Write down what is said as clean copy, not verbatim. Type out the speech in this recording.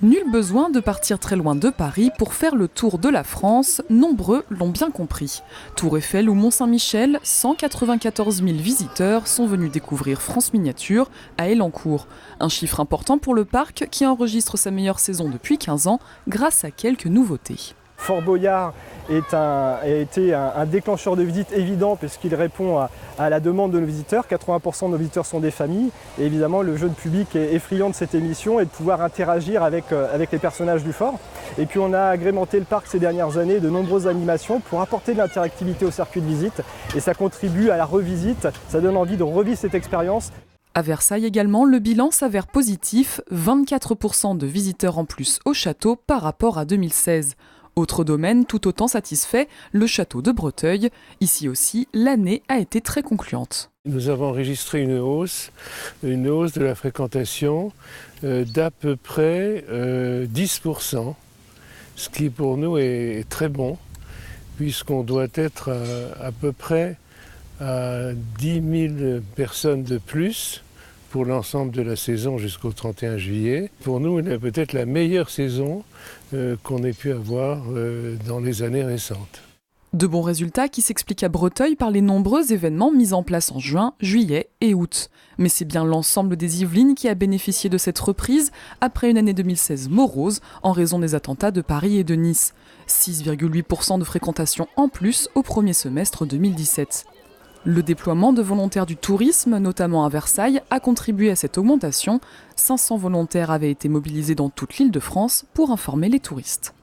Nul besoin de partir très loin de Paris pour faire le tour de la France, nombreux l'ont bien compris. Tour Eiffel ou Mont-Saint-Michel, 194 000 visiteurs sont venus découvrir France Miniature à Elancourt. Un chiffre important pour le parc qui enregistre sa meilleure saison depuis 15 ans grâce à quelques nouveautés. Fort Boyard a été un déclencheur de visite évident puisqu'il répond à la demande de nos visiteurs. 80% de nos visiteurs sont des familles et évidemment le jeune public est friand de cette émission et de pouvoir interagir avec les personnages du fort. Et puis on a agrémenté le parc ces dernières années de nombreuses animations pour apporter de l'interactivité au circuit de visite et ça contribue à la revisite, ça donne envie de revivre cette expérience. À Versailles également, le bilan s'avère positif, 24% de visiteurs en plus au château par rapport à 2016. Autre domaine tout autant satisfait, le château de Breteuil. Ici aussi, l'année a été très concluante. Nous avons enregistré une hausse de la fréquentation d'à peu près 10%, ce qui pour nous est très bon, puisqu'on doit être à peu près à 10 000 personnes de plus pour l'ensemble de la saison jusqu'au 31 juillet. Pour nous, c'est peut-être la meilleure saison qu'on ait pu avoir dans les années récentes. De bons résultats qui s'expliquent à Breteuil par les nombreux événements mis en place en juin, juillet et août. Mais c'est bien l'ensemble des Yvelines qui a bénéficié de cette reprise après une année 2016 morose en raison des attentats de Paris et de Nice. 6,8% de fréquentation en plus au premier semestre 2017. Le déploiement de volontaires du tourisme, notamment à Versailles, a contribué à cette augmentation. 500 volontaires avaient été mobilisés dans toute l'Île-de-France pour informer les touristes.